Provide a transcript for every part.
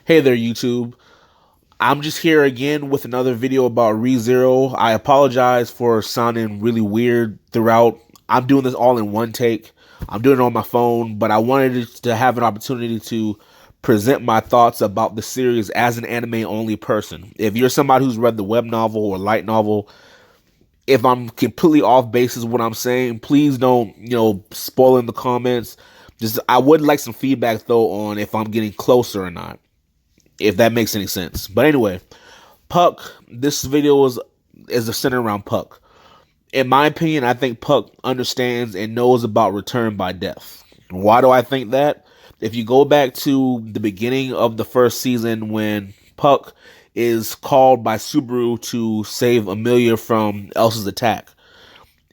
Hey there, YouTube. I'm just here again with another video about ReZero. I apologize for sounding really weird throughout. I'm doing this all in one take. I'm doing it on my phone, but I wanted to have an opportunity to present my thoughts about the series as an anime-only person. If you're somebody who's read the web novel or light novel, if I'm completely off base is what I'm saying, please don't, spoil in the comments. Just I would like some feedback though on if I'm getting closer or not, if that makes any sense. But anyway, Puck, this video is centered around Puck. In my opinion, I think Puck understands and knows about return by death. Why do I think that? If you go back to the beginning of the first season when Puck is called by Subaru to save Amelia from Elsa's attack,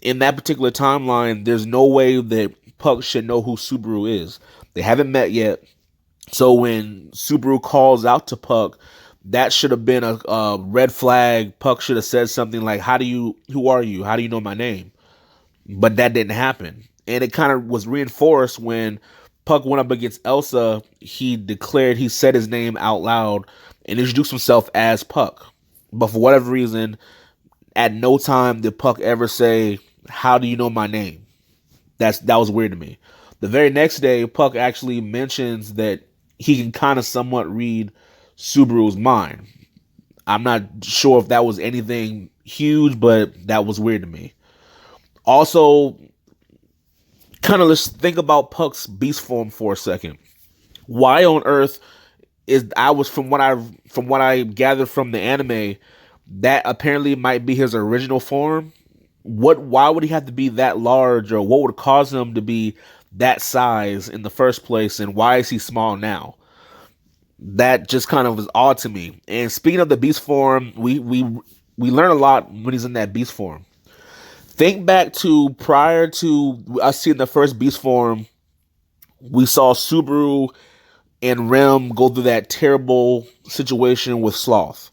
in that particular timeline, there's no way that Puck should know who Subaru is. They haven't met yet. So when Subaru calls out to Puck, that should have been a red flag. Puck should have said something like, who are you? How do you know my name? But that didn't happen. And it kind of was reinforced when Puck went up against Elsa. He said his name out loud and introduced himself as Puck. But for whatever reason, at no time did Puck ever say, how do you know my name? That was weird to me. The very next day, Puck actually mentions that he can kind of somewhat read Subaru's mind. I'm not sure if that was anything huge, but that was weird to me. Also, kind of let's think about Puck's beast form for a second. Why on earth from what I gathered from the anime, that apparently might be his original form. Why would he have to be that large, or what would cause him to be that size in the first place, and why is he small now? That just kind of was odd to me. And speaking of the beast form, we learn a lot when he's in that beast form. Think back to prior to us seeing the first beast form, we saw Subaru and Rem go through that terrible situation with Sloth.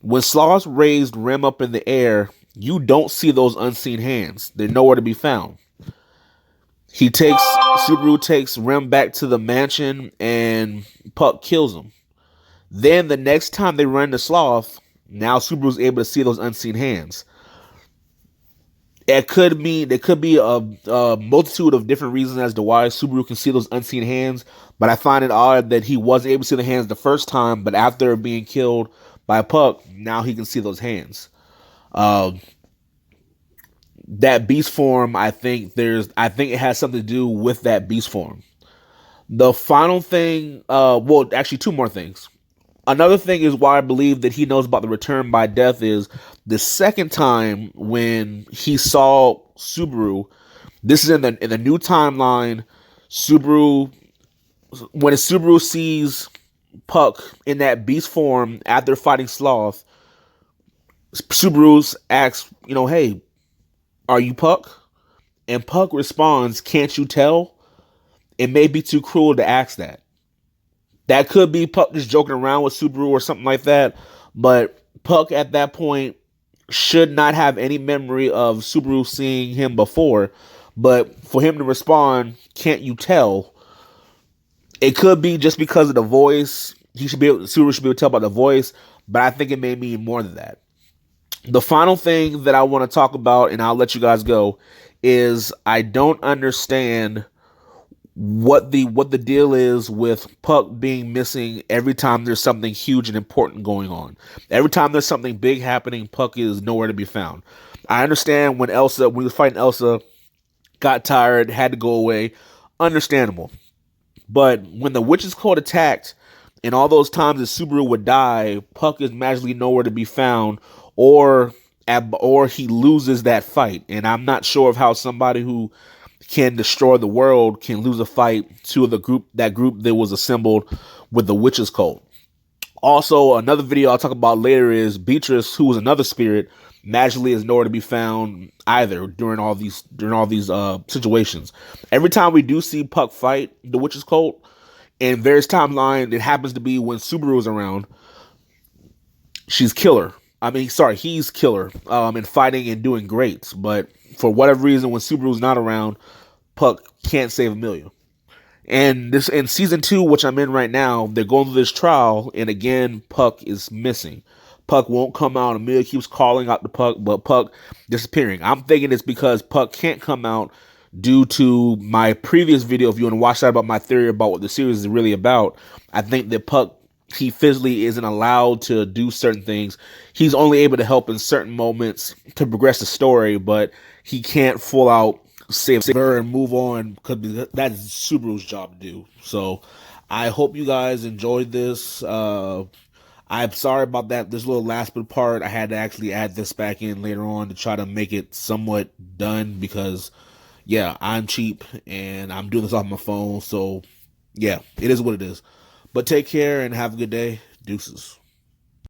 When Sloth raised Rem up in the air, you don't see those unseen hands. They're nowhere to be found. Subaru takes Rem back to the mansion and Puck kills him. Then the next time they run into Sloth, now Subaru's able to see those unseen hands. There could be a multitude of different reasons as to why Subaru can see those unseen hands, but I find it odd that he wasn't able to see the hands the first time, but after being killed by Puck, now he can see those hands. That beast form, I think it has something to do with that beast form. The final thing, actually two more things. Another thing is why I believe that he knows about the return by death is the second time when he saw Subaru. This is in the new timeline. When Subaru sees Puck in that beast form after fighting Sloth, Subaru asks, hey, are you Puck? And Puck responds, can't you tell? It may be too cruel to ask that. That could be Puck just joking around with Subaru or something like that. But Puck at that point should not have any memory of Subaru seeing him before. But for him to respond, can't you tell? It could be just because of the voice. Subaru should be able to tell by the voice. But I think it may mean more than that. The final thing that I want to talk about, and I'll let you guys go, is I don't understand what the deal is with Puck being missing every time there's something huge and important going on. Every time there's something big happening, Puck is nowhere to be found. I understand when we were fighting Elsa, got tired, had to go away. Understandable. But when the Witch's Code attacked, and all those times that Subaru would die, Puck is magically nowhere to be found, or he loses that fight. And I'm not sure of how somebody who can destroy the world can lose a fight to that group that was assembled with the Witch's Code. Also, another video I'll talk about later is Beatrice, who was another spirit, magically is nowhere to be found either during all these situations. Every time we do see Puck fight the Witch's Code, in various timelines, it happens to be when Subaru is around. He's killer and fighting and doing great. But for whatever reason, when Subaru's not around, Puck can't save Amelia. And this in season 2, which I'm in right now, they're going through this trial, and again, Puck is missing. Puck won't come out. Amelia keeps calling out to Puck, but Puck disappearing. I'm thinking it's because Puck can't come out due to my previous video. If you want to watch that about my theory about what the series is really about, I think that Puck, he physically isn't allowed to do certain things. He's only able to help in certain moments to progress the story, but he can't full out save her and move on because that's Subaru's job to do. So I hope you guys enjoyed this. I'm sorry about that. This little last bit part, I had to actually add this back in later on to try to make it somewhat done because, yeah, I'm cheap and I'm doing this off my phone. So, yeah, it is what it is. But take care and have a good day. Deuces.